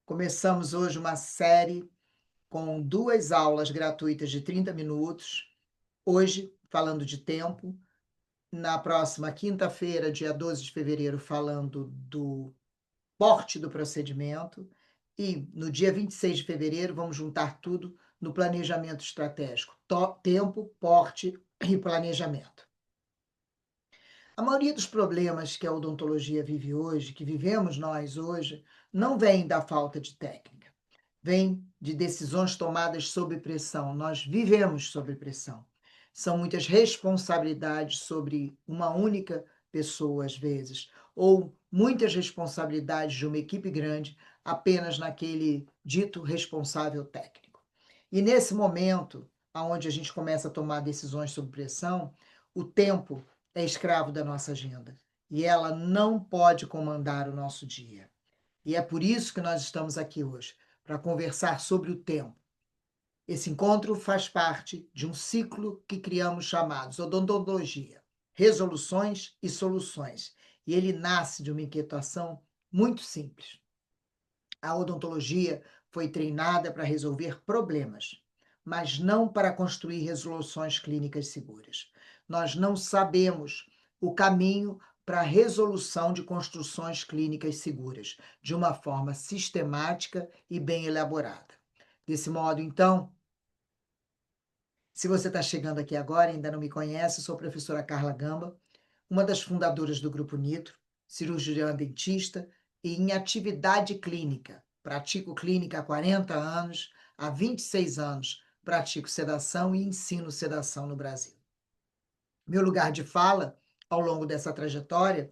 Começamos hoje uma série com 2 aulas gratuitas de 30 minutos, hoje falando de tempo, na próxima quinta-feira, dia 12 de fevereiro, falando do porte do procedimento e no dia 26 de fevereiro vamos juntar tudo no planejamento estratégico, tempo, porte e planejamento. A maioria dos problemas que a odontologia vive hoje, que vivemos nós hoje, não vem da falta de técnica, vem de decisões tomadas sob pressão. Nós vivemos sob pressão. São muitas responsabilidades sobre uma única pessoa, às vezes, ou muitas responsabilidades de uma equipe grande apenas naquele dito responsável técnico. E nesse momento, onde a gente começa a tomar decisões sob pressão, o tempo é escravo da nossa agenda e ela não pode comandar o nosso dia. E é por isso que nós estamos aqui hoje, para conversar sobre o tempo. Esse encontro faz parte de um ciclo que criamos chamados odontologia, resoluções e soluções. E ele nasce de uma inquietação muito simples. A odontologia foi treinada para resolver problemas, mas não para construir resoluções clínicas seguras. Nós não sabemos o caminho para a resolução de construções clínicas seguras, de uma forma sistemática e bem elaborada. Desse modo, então, se você está chegando aqui agora e ainda não me conhece, sou a professora Carla Gamba, uma das fundadoras do Grupo Nitro, cirurgiã dentista e em atividade clínica. Pratico clínica há 40 anos, há 26 anos pratico sedação e ensino sedação no Brasil. Meu lugar de fala, ao longo dessa trajetória,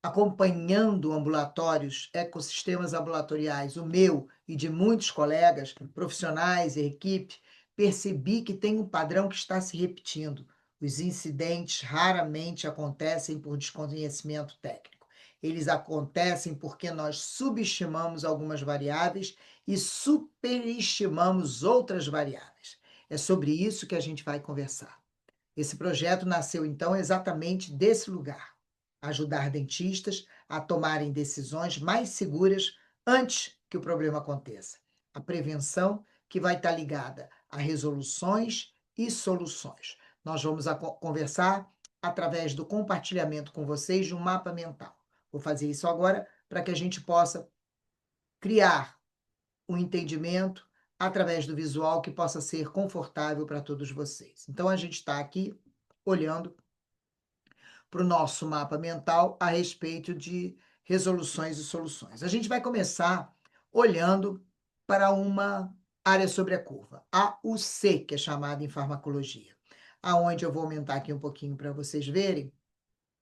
acompanhando ambulatórios, ecossistemas ambulatoriais, o meu e de muitos colegas, profissionais e equipe, percebi que tem um padrão que está se repetindo. Os incidentes raramente acontecem por desconhecimento técnico. Eles acontecem porque nós subestimamos algumas variáveis e superestimamos outras variáveis. É sobre isso que a gente vai conversar. Esse projeto nasceu, então, exatamente desse lugar: ajudar dentistas a tomarem decisões mais seguras antes que o problema aconteça. A prevenção que vai estar ligada a resoluções e soluções. Nós vamos conversar através do compartilhamento com vocês de um mapa mental. Vou fazer isso agora para que a gente possa criar um entendimento através do visual que possa ser confortável para todos vocês. Então, a gente está aqui olhando para o nosso mapa mental a respeito de resoluções e soluções. A gente vai começar olhando para uma área sobre a curva, a UC, que é chamada em farmacologia, aonde eu vou aumentar aqui um pouquinho para vocês verem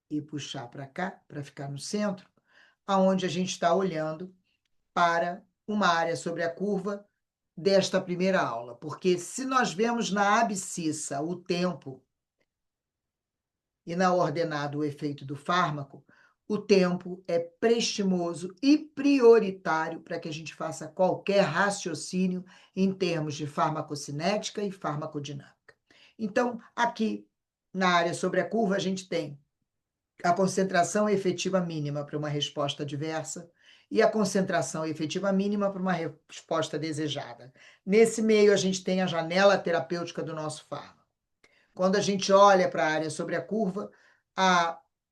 e puxar para cá, para ficar no centro, aonde a gente está olhando para uma área sobre a curva desta primeira aula, porque se nós vemos na abscissa o tempo e na ordenada o efeito do fármaco, o tempo é prestimoso e prioritário para que a gente faça qualquer raciocínio em termos de farmacocinética e farmacodinâmica. Então, aqui na área sobre a curva, a gente tem a concentração efetiva mínima para uma resposta adversa e a concentração efetiva mínima para uma resposta desejada. Nesse meio, a gente tem a janela terapêutica do nosso fármaco. Quando a gente olha para a área sobre a curva,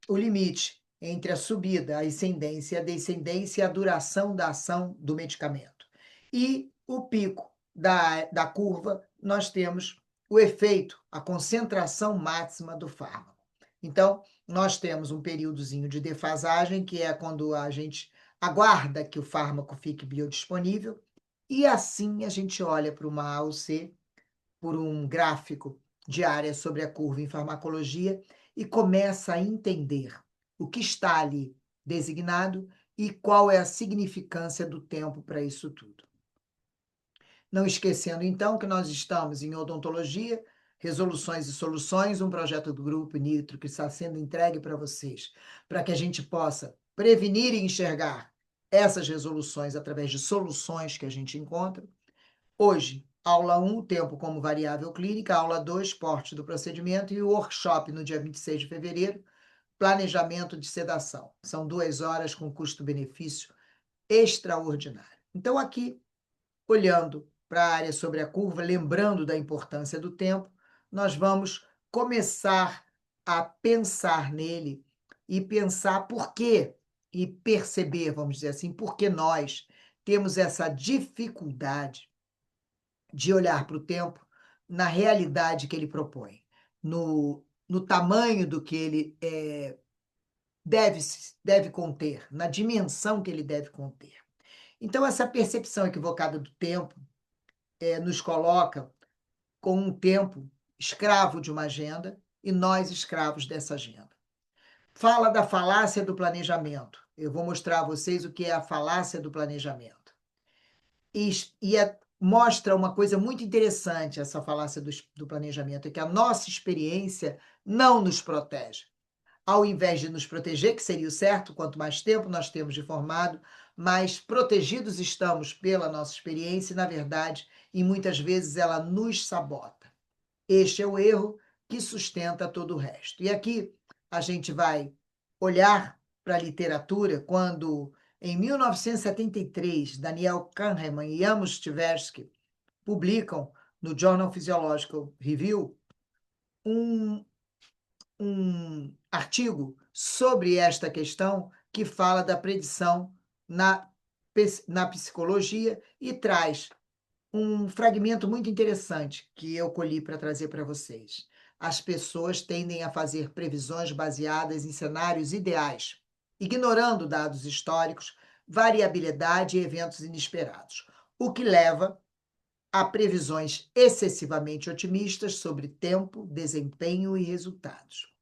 o limite entre a subida, a ascendência, a descendência e a duração da ação do medicamento. E o pico da curva, nós temos o efeito, a concentração máxima do fármaco. Então, nós temos um períodozinho de defasagem, que é quando a gente aguarda que o fármaco fique biodisponível, e assim a gente olha para uma AUC, por um gráfico de área sobre a curva em farmacologia, e começa a entender o que está ali designado e qual é a significância do tempo para isso tudo. Não esquecendo, então, que nós estamos em odontologia, resoluções e soluções, um projeto do Grupo Nitro que está sendo entregue para vocês, para que a gente possa prevenir e enxergar essas resoluções através de soluções que a gente encontra. Hoje, aula 1, tempo como variável clínica, aula 2, porte do procedimento, e o workshop no dia 26 de fevereiro, planejamento de sedação. São 2 horas com custo-benefício extraordinário. Então, aqui, olhando para a área sobre a curva, lembrando da importância do tempo, nós vamos começar a pensar nele e pensar por quê, e perceber, vamos dizer assim, por que nós temos essa dificuldade de olhar para o tempo na realidade que ele propõe, no tamanho do que ele deve conter, na dimensão que ele deve conter. Então, essa percepção equivocada do tempo nos coloca com um tempo escravo de uma agenda e nós escravos dessa agenda. Fala da falácia do planejamento. Eu vou mostrar a vocês o que é a falácia do planejamento. Mostra uma coisa muito interessante, essa falácia do planejamento, é que a nossa experiência não nos protege. Ao invés de nos proteger, que seria o certo, quanto mais tempo nós temos de formado, mais protegidos estamos pela nossa experiência e, na verdade, e muitas vezes ela nos sabota. Este é o erro que sustenta todo o resto. E aqui a gente vai olhar para a literatura quando, em 1973, Daniel Kahneman e Amos Tversky publicam no Journal Physiological Review um artigo sobre esta questão que fala da predição na psicologia e traz um fragmento muito interessante que eu colhi para trazer para vocês. As pessoas tendem a fazer previsões baseadas em cenários ideais, ignorando dados históricos, variabilidade e eventos inesperados, o que leva a previsões excessivamente otimistas sobre tempo, desempenho e resultados.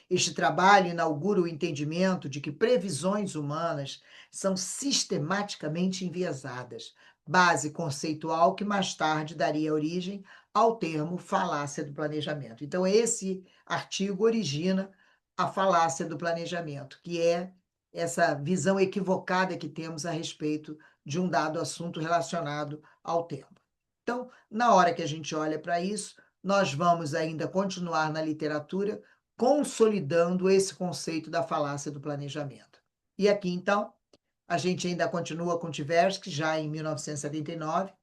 Este trabalho inaugura o entendimento de que previsões humanas são sistematicamente enviesadas, base conceitual que mais tarde daria origem ao termo falácia do planejamento. Então, esse artigo origina a falácia do planejamento, que é essa visão equivocada que temos a respeito de um dado assunto relacionado ao tempo. Então, na hora que a gente olha para isso, nós vamos ainda continuar na literatura consolidando esse conceito da falácia do planejamento. E aqui, então, a gente ainda continua com Tversky, já em 1979,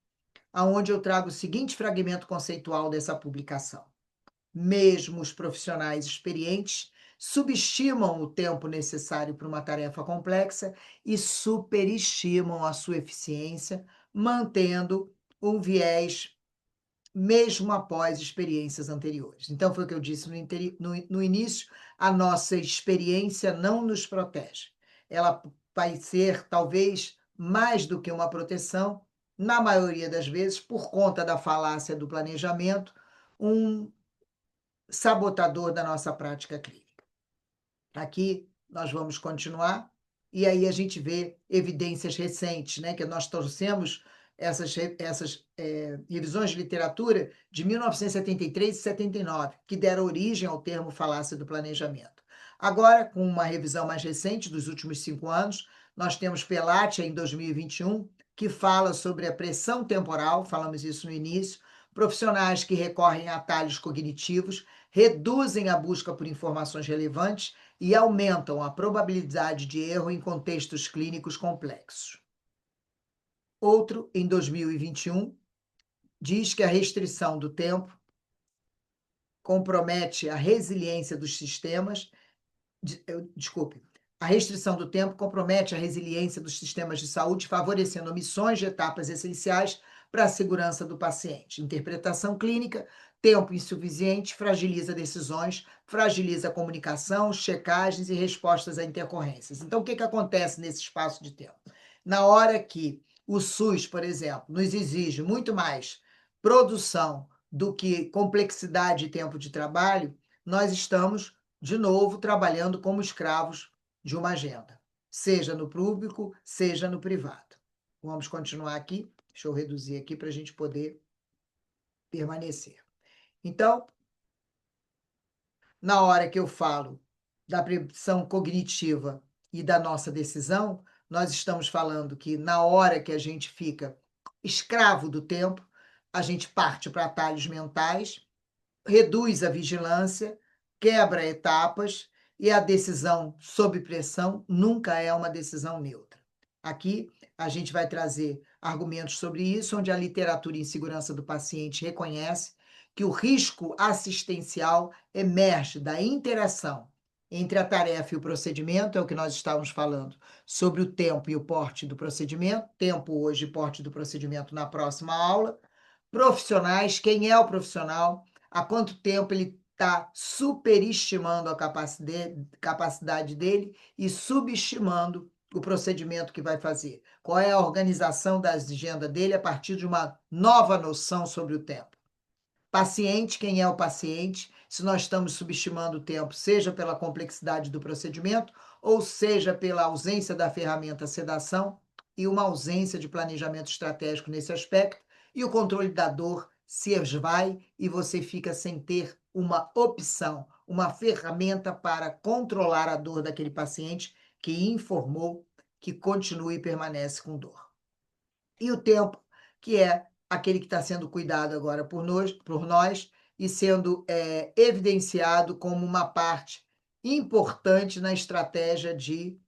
aonde eu trago o seguinte fragmento conceitual dessa publicação. Mesmo os profissionais experientes subestimam o tempo necessário para uma tarefa complexa e superestimam a sua eficiência, mantendo um viés mesmo após experiências anteriores. Então, foi o que eu disse no início, a nossa experiência não nos protege. Ela vai ser, talvez, mais do que uma proteção, na maioria das vezes, por conta da falácia do planejamento, um sabotador da nossa prática clínica. Aqui nós vamos continuar, e aí a gente vê evidências recentes, né, que nós trouxemos essas revisões de literatura de 1973 e 79, que deram origem ao termo falácia do planejamento. Agora, com uma revisão mais recente, dos últimos 5 anos, nós temos Pelatia, em 2021, que fala sobre a pressão temporal, falamos isso no início, profissionais que recorrem a atalhos cognitivos, reduzem a busca por informações relevantes e aumentam a probabilidade de erro em contextos clínicos complexos. Outro, em 2021, diz que a restrição do tempo compromete a resiliência dos sistemas. Desculpe. A restrição do tempo compromete a resiliência dos sistemas de saúde, favorecendo omissões de etapas essenciais para a segurança do paciente. Interpretação clínica: tempo insuficiente fragiliza decisões, fragiliza a comunicação, checagens e respostas a intercorrências. Então, o que acontece nesse espaço de tempo? Na hora que o SUS, por exemplo, nos exige muito mais produção do que complexidade e tempo de trabalho, nós estamos, de novo, trabalhando como escravos de uma agenda, seja no público, seja no privado. Vamos continuar aqui. Deixa eu reduzir aqui para a gente poder permanecer. Então, na hora que eu falo da predição cognitiva e da nossa decisão, nós estamos falando que na hora que a gente fica escravo do tempo, a gente parte para atalhos mentais, reduz a vigilância, quebra etapas e a decisão sob pressão nunca é uma decisão neutra. Aqui a gente vai trazer argumentos sobre isso, onde a literatura em segurança do paciente reconhece que o risco assistencial emerge da interação entre a tarefa e o procedimento, é o que nós estávamos falando, sobre o tempo e o porte do procedimento, tempo hoje e porte do procedimento na próxima aula. Profissionais, quem é o profissional, há quanto tempo ele está superestimando a capacidade dele e subestimando o procedimento que vai fazer. Qual é a organização da agenda dele a partir de uma nova noção sobre o tempo. Paciente, quem é o paciente? Se nós estamos subestimando o tempo, seja pela complexidade do procedimento, ou seja pela ausência da ferramenta sedação e uma ausência de planejamento estratégico nesse aspecto, e o controle da dor se esvai e você fica sem ter uma opção, uma ferramenta para controlar a dor daquele paciente que informou que continua e permanece com dor. E o tempo, que é aquele que está sendo cuidado agora por nós e sendo evidenciado como uma parte importante na estratégia de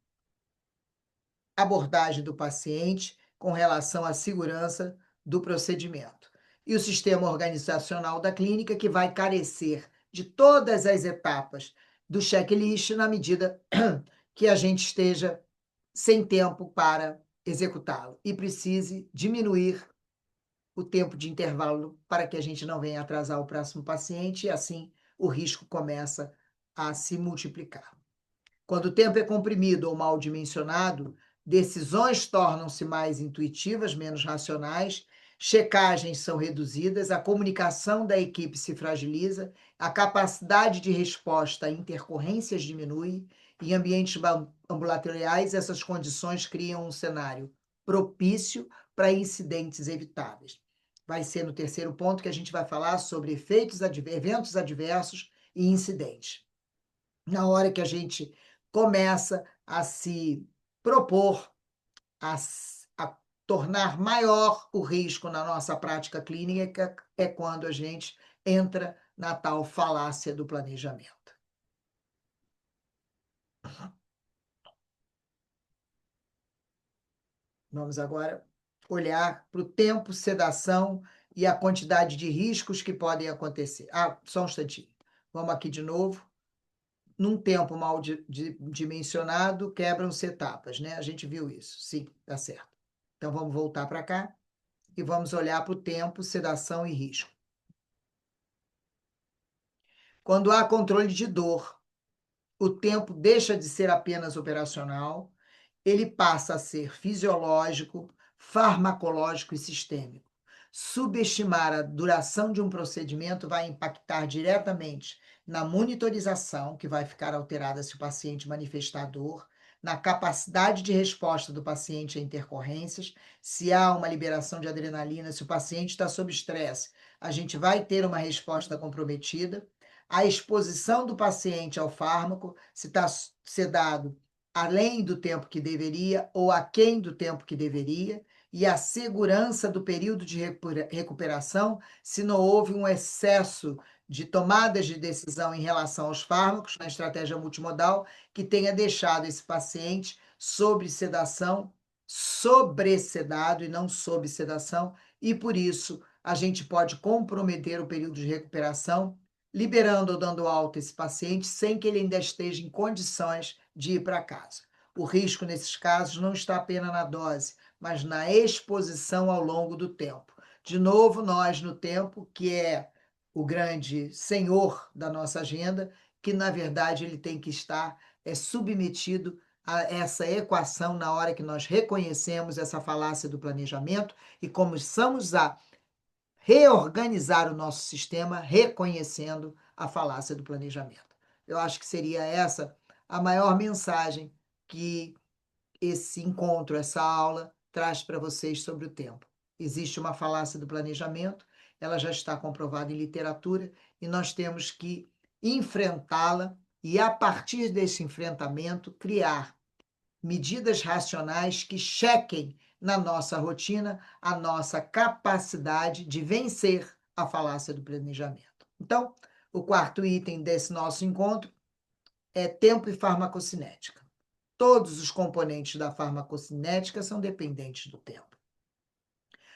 abordagem do paciente com relação à segurança do procedimento. E o sistema organizacional da clínica, que vai carecer de todas as etapas do checklist na medida que a gente esteja sem tempo para executá-lo e precise diminuir o tempo de intervalo para que a gente não venha atrasar o próximo paciente e assim o risco começa a se multiplicar. Quando o tempo é comprimido ou mal dimensionado, decisões tornam-se mais intuitivas, menos racionais, checagens são reduzidas, a comunicação da equipe se fragiliza, a capacidade de resposta a intercorrências diminui, e em ambientes ambulatoriais, essas condições criam um cenário propício para incidentes evitáveis. Vai ser no terceiro ponto que a gente vai falar sobre eventos adversos e incidentes. Na hora que a gente começa a se propor a, a tornar maior o risco na nossa prática clínica, é quando a gente entra na tal falácia do planejamento. Vamos agora olhar para o tempo, sedação e a quantidade de riscos que podem acontecer. Só um instantinho. Vamos aqui de novo. Num tempo mal dimensionado, quebram-se etapas, né? A gente viu isso. Sim, tá certo. Então, vamos voltar para cá e vamos olhar para o tempo, sedação e risco. Quando há controle de dor, o tempo deixa de ser apenas operacional, ele passa a ser fisiológico, farmacológico e sistêmico. Subestimar a duração de um procedimento vai impactar diretamente na monitorização, que vai ficar alterada se o paciente manifestar dor, na capacidade de resposta do paciente a intercorrências, se há uma liberação de adrenalina, se o paciente está sob estresse, a gente vai ter uma resposta comprometida, a exposição do paciente ao fármaco, se está sedado além do tempo que deveria ou aquém do tempo que deveria, e a segurança do período de recuperação, se não houve um excesso de tomadas de decisão em relação aos fármacos, na estratégia multimodal, que tenha deixado esse paciente sob sedação, sobressedado e não sob sedação, e por isso a gente pode comprometer o período de recuperação, liberando ou dando alta esse paciente sem que ele ainda esteja em condições de ir para casa. O risco nesses casos não está apenas na dose, mas na exposição ao longo do tempo. De novo, nós no tempo, que é o grande senhor da nossa agenda, que na verdade ele tem que estar submetido a essa equação na hora que nós reconhecemos essa falácia do planejamento e começamos a reorganizar o nosso sistema reconhecendo a falácia do planejamento. Eu acho que seria essa a maior mensagem que esse encontro, essa aula, traz para vocês sobre o tempo. Existe uma falácia do planejamento, ela já está comprovada em literatura e nós temos que enfrentá-la e, a partir desse enfrentamento, criar medidas racionais que chequem na nossa rotina a nossa capacidade de vencer a falácia do planejamento. Então, o quarto item desse nosso encontro é tempo e farmacocinética. Todos os componentes da farmacocinética são dependentes do tempo.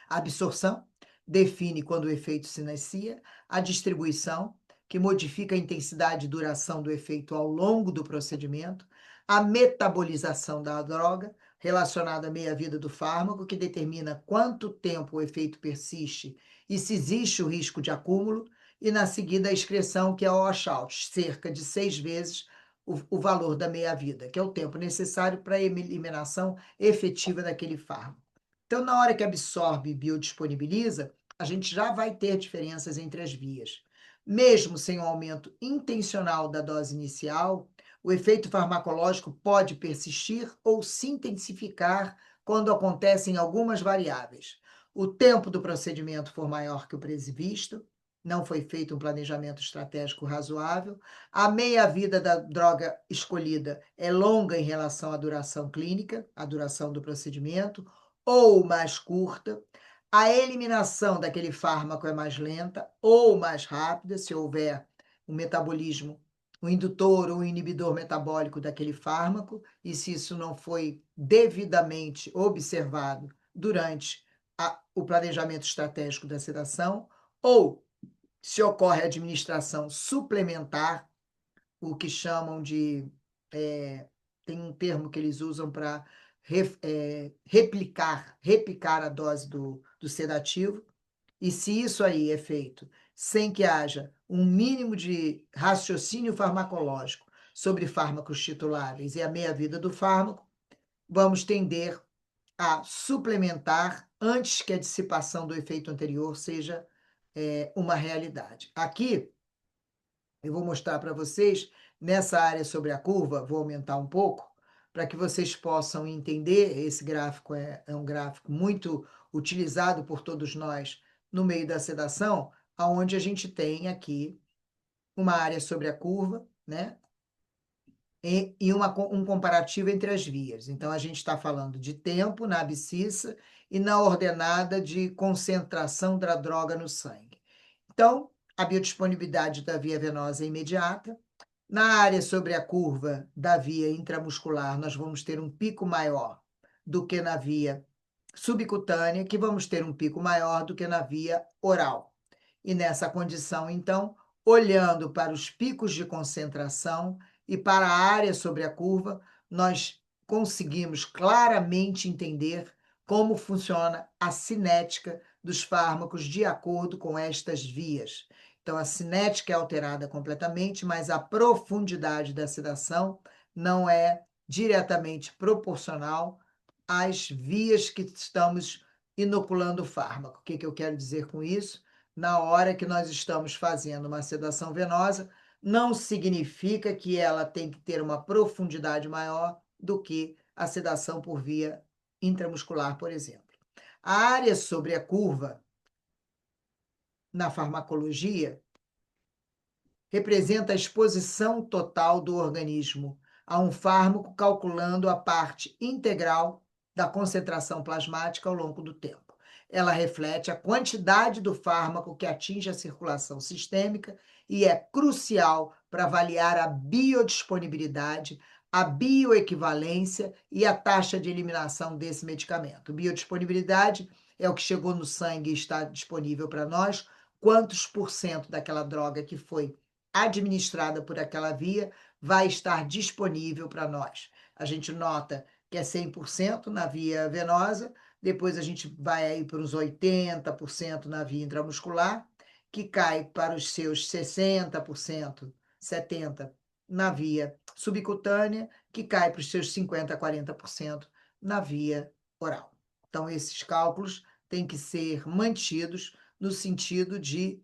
A absorção define quando o efeito se inicia, a distribuição, que modifica a intensidade e duração do efeito ao longo do procedimento, a metabolização da droga, relacionada à meia-vida do fármaco, que determina quanto tempo o efeito persiste e se existe o risco de acúmulo, e na seguida a excreção, que é o washout, cerca de 6 vezes o valor da meia-vida, que é o tempo necessário para a eliminação efetiva daquele fármaco. Então, na hora que absorve e biodisponibiliza, a gente já vai ter diferenças entre as vias. Mesmo sem o aumento intencional da dose inicial, o efeito farmacológico pode persistir ou se intensificar quando acontecem algumas variáveis. O tempo do procedimento for maior que o previsto, não foi feito um planejamento estratégico razoável, a meia-vida da droga escolhida é longa em relação à duração clínica, a duração do procedimento, ou mais curta, a eliminação daquele fármaco é mais lenta ou mais rápida, se houver um metabolismo, um indutor ou um inibidor metabólico daquele fármaco, e se isso não foi devidamente observado durante o planejamento estratégico da sedação, ou se ocorre administração suplementar, o que chamam de. Tem um termo que eles usam para replicar a dose do sedativo, e se isso aí é feito sem que haja um mínimo de raciocínio farmacológico sobre fármacos tituláveis e a meia-vida do fármaco, vamos tender a suplementar antes que a dissipação do efeito anterior seja uma realidade. Aqui, eu vou mostrar para vocês, nessa área sobre a curva, vou aumentar um pouco, para que vocês possam entender. Esse gráfico é um gráfico muito utilizado por todos nós no meio da sedação, onde a gente tem aqui uma área sobre a curva, né? E um comparativo entre as vias. Então, a gente está falando de tempo na abscissa e na ordenada de concentração da droga no sangue. Então, a biodisponibilidade da via venosa é imediata. Na área sobre a curva da via intramuscular, nós vamos ter um pico maior do que na via subcutânea, que vamos ter um pico maior do que na via oral. E nessa condição, então, olhando para os picos de concentração e para a área sobre a curva, nós conseguimos claramente entender como funciona a cinética dos fármacos de acordo com estas vias. Então, a cinética é alterada completamente, mas a profundidade da sedação não é diretamente proporcional às vias que estamos inoculando o fármaco. O que eu quero dizer com isso? Na hora que nós estamos fazendo uma sedação venosa, não significa que ela tem que ter uma profundidade maior do que a sedação por via intramuscular, por exemplo. A área sobre a curva, na farmacologia, representa a exposição total do organismo a um fármaco, calculando a parte integral da concentração plasmática ao longo do tempo. Ela reflete a quantidade do fármaco que atinge a circulação sistêmica e é crucial para avaliar a biodisponibilidade, a bioequivalência e a taxa de eliminação desse medicamento. Biodisponibilidade é o que chegou no sangue e está disponível para nós, quantos por cento daquela droga que foi administrada por aquela via vai estar disponível para nós. A gente nota que é 100% na via venosa, depois a gente vai aí para os 80% na via intramuscular, que cai para os seus 60%, 70% na via subcutânea, que cai para os seus 50% a 40% na via oral. Então, esses cálculos têm que ser mantidos no sentido de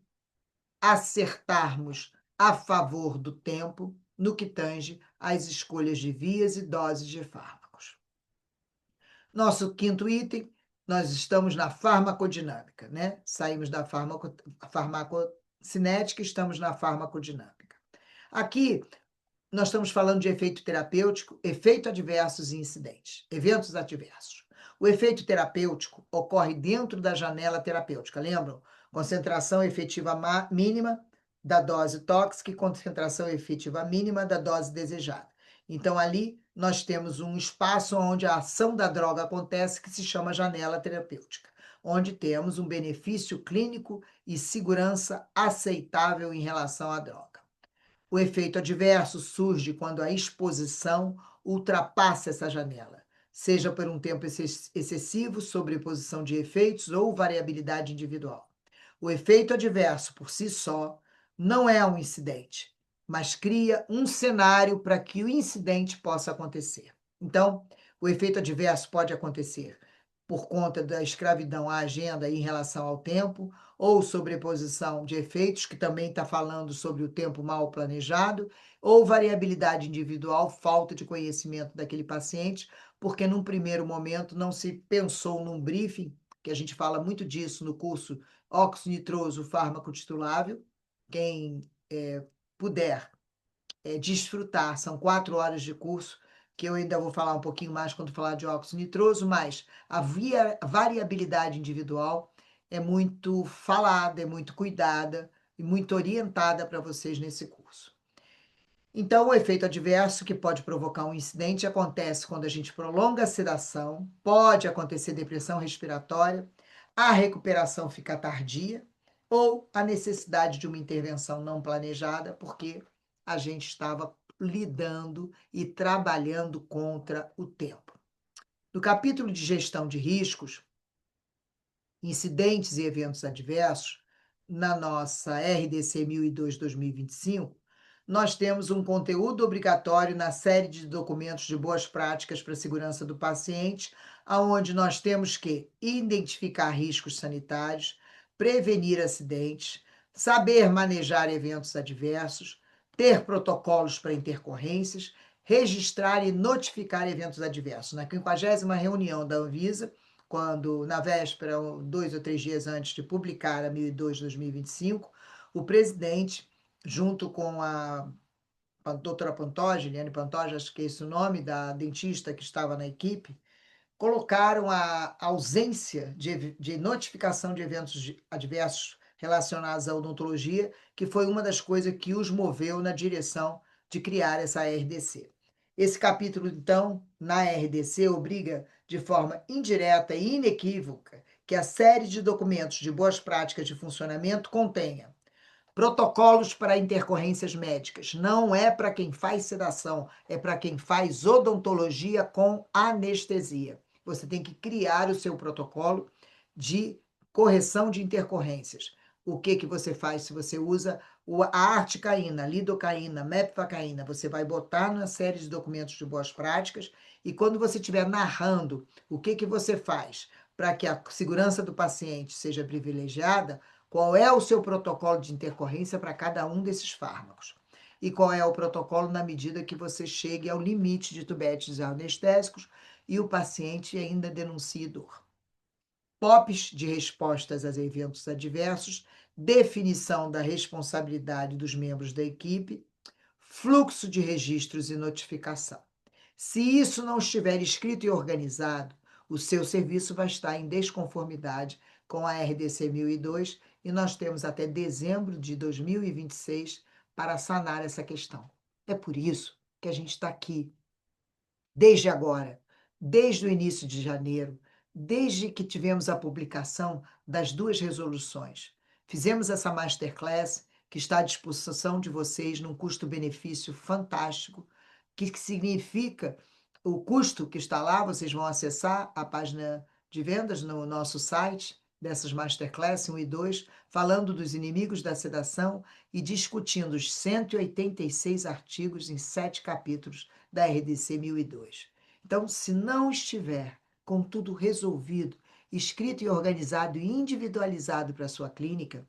acertarmos a favor do tempo no que tange às escolhas de vias e doses de fármacos. Nosso quinto item, nós estamos na farmacodinâmica, né? Saímos da farmacocinética, estamos na farmacodinâmica. Aqui, nós estamos falando de efeito terapêutico, efeito adversos e incidentes, eventos adversos. O efeito terapêutico ocorre dentro da janela terapêutica, lembram? Concentração efetiva mínima da dose tóxica e concentração efetiva mínima da dose desejada. Então, ali nós temos um espaço onde a ação da droga acontece, que se chama janela terapêutica, onde temos um benefício clínico e segurança aceitável em relação à droga. O efeito adverso surge quando a exposição ultrapassa essa janela, seja por um tempo excessivo, sobreposição de efeitos ou variabilidade individual. O efeito adverso, por si só, não é um incidente, mas cria um cenário para que o incidente possa acontecer. Então, o efeito adverso pode acontecer por conta da escravidão à agenda em relação ao tempo, ou sobreposição de efeitos, que também está falando sobre o tempo mal planejado, ou variabilidade individual, falta de conhecimento daquele paciente, porque num primeiro momento não se pensou num briefing, que a gente fala muito disso no curso óxido nitroso, fármaco titulável. Quem puder desfrutar, são 4 horas de curso, que eu ainda vou falar um pouquinho mais quando falar de óxido nitroso, mas a variabilidade individual é muito falada, é muito cuidada e muito orientada para vocês nesse curso. Então, o efeito adverso que pode provocar um incidente acontece quando a gente prolonga a sedação, pode acontecer depressão respiratória, a recuperação fica tardia ou a necessidade de uma intervenção não planejada, porque a gente estava lidando e trabalhando contra o tempo. No capítulo de gestão de riscos, incidentes e eventos adversos, na nossa RDC 1002/2025, nós temos um conteúdo obrigatório na série de documentos de boas práticas para a segurança do paciente, aonde nós temos que identificar riscos sanitários, prevenir acidentes, saber manejar eventos adversos, ter protocolos para intercorrências, registrar e notificar eventos adversos. Na 50ª reunião da Anvisa, quando, na véspera, 2 ou 3 dias antes de publicar a 1002/2025, o presidente, junto com a doutora Pantoja, Eliane Pantoja, acho que é esse o nome da dentista que estava na equipe, colocaram a ausência de notificação de eventos adversos relacionados à odontologia, que foi uma das coisas que os moveu na direção de criar essa RDC. Esse capítulo, então, na RDC, obriga de forma indireta e inequívoca que a série de documentos de boas práticas de funcionamento contenha protocolos para intercorrências médicas. Não é para quem faz sedação, é para quem faz odontologia com anestesia. Você tem que criar o seu protocolo de correção de intercorrências. O que que você faz se você usa a articaína, lidocaína, mepfacaína? Você vai botar na série de documentos de boas práticas e quando você estiver narrando o que que você faz para que a segurança do paciente seja privilegiada, qual é o seu protocolo de intercorrência para cada um desses fármacos? E qual é o protocolo na medida que você chegue ao limite de tubetes anestésicos e o paciente ainda denuncie dor? POPs de respostas a eventos adversos, definição da responsabilidade dos membros da equipe, fluxo de registros e notificação. Se isso não estiver escrito e organizado, o seu serviço vai estar em desconformidade com a RDC 1002 e nós temos até dezembro de 2026 para sanar essa questão. É por isso que a gente está aqui, desde agora, desde o início de janeiro, desde que tivemos a publicação das 2 resoluções. Fizemos essa masterclass que está à disposição de vocês num custo-benefício fantástico, que significa o custo que está lá, vocês vão acessar a página de vendas no nosso site, dessas masterclass 1 e 2, falando dos inimigos da sedação e discutindo os 186 artigos em 7 capítulos da RDC 1002. Então, se não estiver com tudo resolvido, escrito e organizado e individualizado para a sua clínica,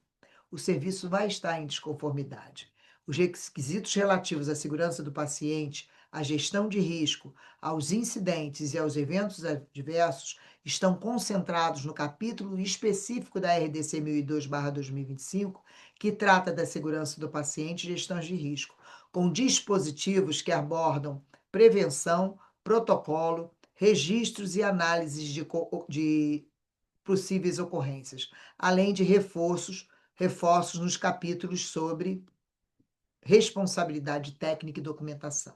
o serviço vai estar em desconformidade. Os requisitos relativos à segurança do paciente, à gestão de risco, aos incidentes e aos eventos adversos estão concentrados no capítulo específico da RDC 1002/2025, que trata da segurança do paciente e gestão de risco, com dispositivos que abordam prevenção, protocolo, registros e análises de possíveis ocorrências, além de reforços nos capítulos sobre responsabilidade técnica e documentação.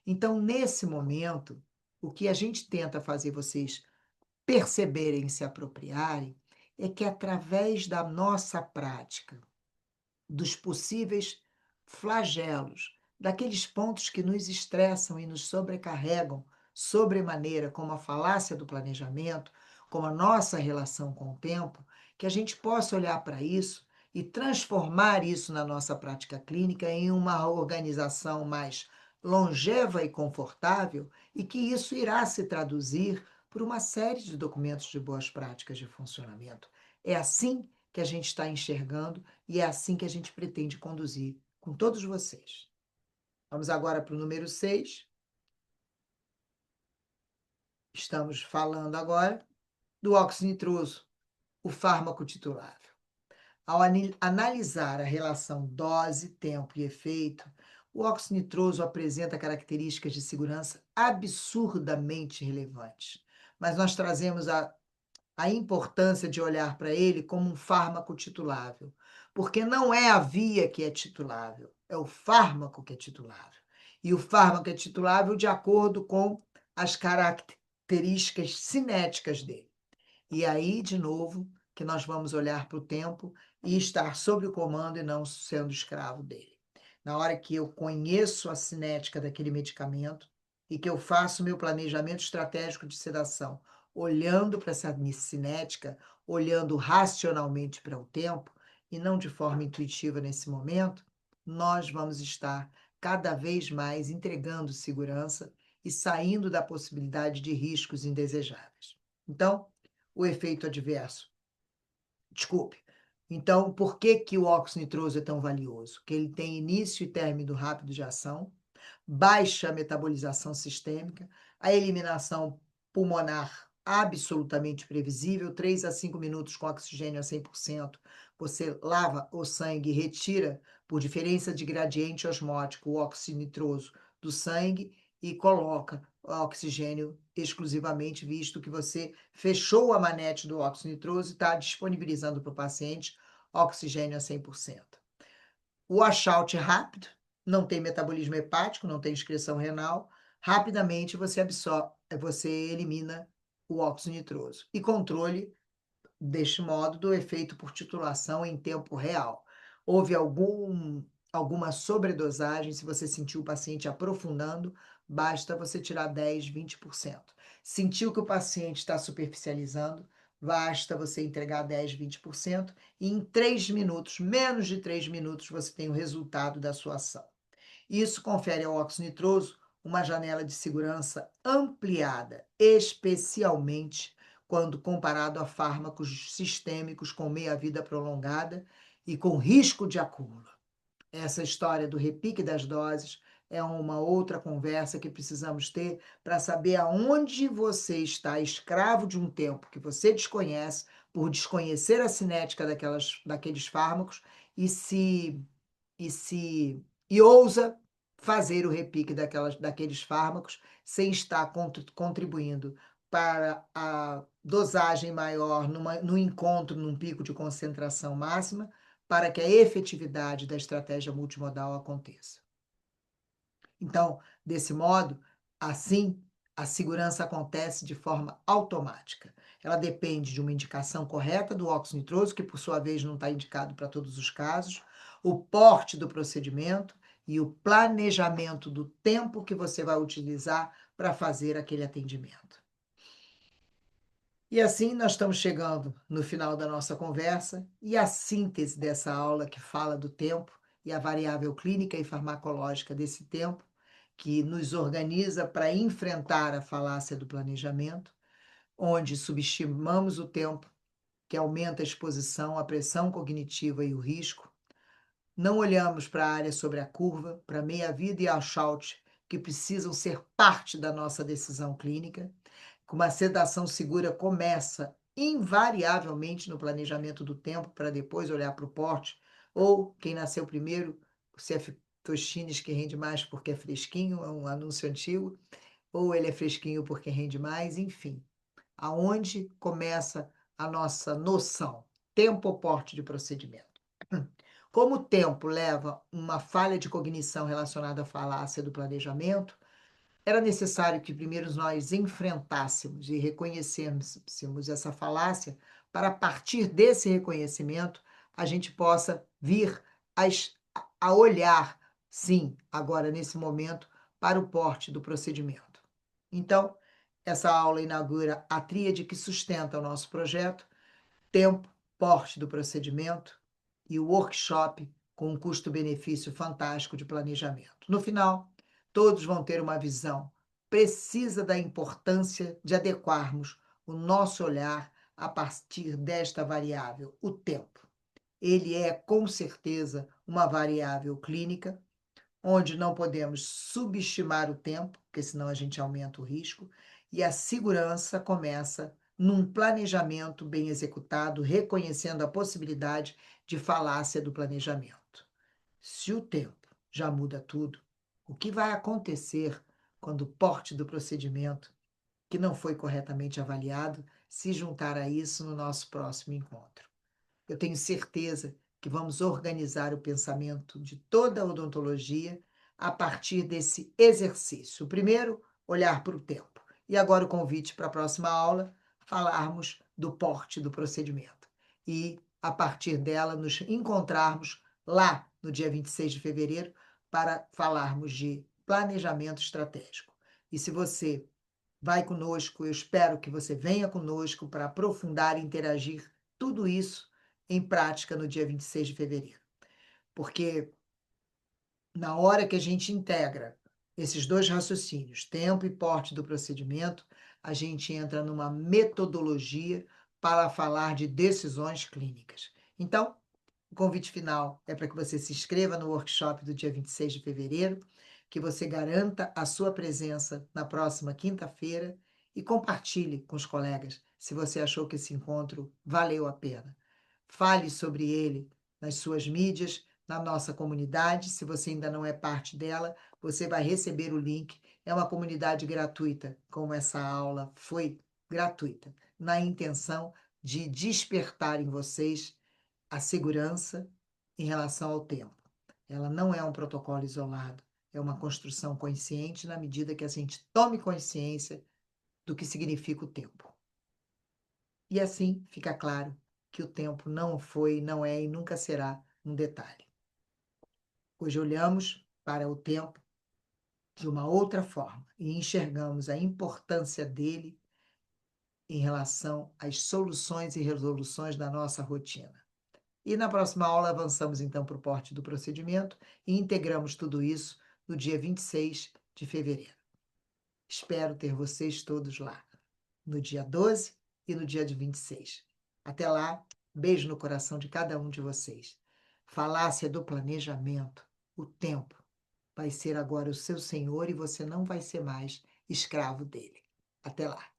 Então, nesse momento, o que a gente tenta fazer vocês perceberem e se apropriarem é que através da nossa prática, dos possíveis flagelos, daqueles pontos que nos estressam e nos sobrecarregam sobremaneira, como a falácia do planejamento, como a nossa relação com o tempo, que a gente possa olhar para isso e transformar isso na nossa prática clínica em uma organização mais longeva e confortável, e que isso irá se traduzir por uma série de documentos de boas práticas de funcionamento. É assim que a gente está enxergando e é assim que a gente pretende conduzir com todos vocês. Vamos agora para o número 6. Estamos falando agora do óxido nitroso, o fármaco titulável. Ao analisar a relação dose, tempo e efeito, o óxido nitroso apresenta características de segurança absurdamente relevantes. Mas nós trazemos a importância de olhar para ele como um fármaco titulável, porque não é a via que é titulável, é o fármaco que é titulável. E o fármaco é titulável de acordo com as características cinéticas dele. E aí, de novo, que nós vamos olhar para o tempo e estar sob o comando e não sendo escravo dele. Na hora que eu conheço a cinética daquele medicamento e que eu faço meu planejamento estratégico de sedação, olhando para essa cinética, olhando racionalmente para o tempo e não de forma intuitiva nesse momento, nós vamos estar cada vez mais entregando segurança e saindo da possibilidade de riscos indesejáveis. Então, o efeito adverso. Desculpe. Então, por que que o óxido nitroso é tão valioso? Que ele tem início e término rápido de ação, baixa metabolização sistêmica, a eliminação pulmonar absolutamente previsível, 3 a 5 minutos com oxigênio a 100%, você lava o sangue e retira, por diferença de gradiente osmótico, o óxido nitroso do sangue e coloca o oxigênio exclusivamente, visto que você fechou a manete do óxido nitroso e está disponibilizando para o paciente oxigênio a 100%. O washout é rápido, não tem metabolismo hepático, não tem excreção renal, rapidamente você absorve, você elimina o óxido nitroso. E controle, deste modo, do efeito por titulação em tempo real. Houve alguma sobredosagem, se você sentiu o paciente aprofundando, basta você tirar 10, 20%. Sentiu que o paciente está superficializando, basta você entregar 10, 20%, e em 3 minutos, menos de 3 minutos, você tem o resultado da sua ação. Isso confere ao óxido nitroso uma janela de segurança ampliada, especialmente quando comparado a fármacos sistêmicos com meia-vida prolongada e com risco de acúmulo. Essa história do repique das doses é uma outra conversa que precisamos ter para saber aonde você está escravo de um tempo que você desconhece, por desconhecer a cinética daqueles fármacos, e se e se e ousa fazer o repique daqueles fármacos sem estar contribuindo para a dosagem maior no encontro, num pico de concentração máxima, para que a efetividade da estratégia multimodal aconteça. Então, desse modo, assim, a segurança acontece de forma automática. Ela depende de uma indicação correta do óxido nitroso, que por sua vez não está indicado para todos os casos, o porte do procedimento e o planejamento do tempo que você vai utilizar para fazer aquele atendimento. E assim nós estamos chegando no final da nossa conversa e a síntese dessa aula que fala do tempo e a variável clínica e farmacológica desse tempo, que nos organiza para enfrentar a falácia do planejamento, onde subestimamos o tempo, que aumenta a exposição à pressão cognitiva e o risco. Não olhamos para a área sobre a curva, para a meia-vida e a shout, que precisam ser parte da nossa decisão clínica. Uma sedação segura começa invariavelmente no planejamento do tempo para depois olhar para o porte, ou quem nasceu primeiro, se é Toshines que rende mais porque é fresquinho, é um anúncio antigo, ou ele é fresquinho porque rende mais, enfim. Aonde começa a nossa noção? Tempo ou porte de procedimento? Como o tempo leva uma falha de cognição relacionada à falácia do planejamento, era necessário que primeiro nós enfrentássemos e reconhecêssemos essa falácia, para a partir desse reconhecimento a gente possa vir a olhar, sim, agora nesse momento, para o porte do procedimento. Então, essa aula inaugura a tríade que sustenta o nosso projeto: tempo, porte do procedimento e o workshop com um custo-benefício fantástico de planejamento. No final, todos vão ter uma visão precisa da importância de adequarmos o nosso olhar a partir desta variável, o tempo. Ele é, com certeza, uma variável clínica, onde não podemos subestimar o tempo, porque senão a gente aumenta o risco, e a segurança começa num planejamento bem executado, reconhecendo a possibilidade de falácia do planejamento. Se o tempo já muda tudo, o que vai acontecer quando o porte do procedimento, que não foi corretamente avaliado, se juntar a isso no nosso próximo encontro? Eu tenho certeza que vamos organizar o pensamento de toda a odontologia a partir desse exercício. O primeiro, olhar para o tempo. E agora o convite para a próxima aula, falarmos do porte do procedimento. E, a partir dela, nos encontrarmos lá no dia 26 de fevereiro para falarmos de planejamento estratégico. E se você vai conosco, eu espero que você venha conosco para aprofundar e interagir tudo isso em prática no dia 26 de fevereiro. Porque na hora que a gente integra esses dois raciocínios, tempo e porte do procedimento, a gente entra numa metodologia para falar de decisões clínicas. Então, o convite final é para que você se inscreva no workshop do dia 26 de fevereiro, que você garanta a sua presença na próxima quinta-feira e compartilhe com os colegas se você achou que esse encontro valeu a pena. Fale sobre ele nas suas mídias, na nossa comunidade. Se você ainda não é parte dela, você vai receber o link. É uma comunidade gratuita, como essa aula foi gratuita, na intenção de despertar em vocês a segurança em relação ao tempo. Ela não é um protocolo isolado, é uma construção consciente na medida que a gente tome consciência do que significa o tempo. E assim fica claro que o tempo não foi, não é e nunca será um detalhe. Hoje olhamos para o tempo de uma outra forma e enxergamos a importância dele em relação às soluções e resoluções da nossa rotina. E na próxima aula avançamos então para o porte do procedimento e integramos tudo isso no dia 26 de fevereiro. Espero ter vocês todos lá, no dia 12 e no dia de 26. Até lá, beijo no coração de cada um de vocês. Falácia do planejamento, o tempo vai ser agora o seu senhor e você não vai ser mais escravo dele. Até lá.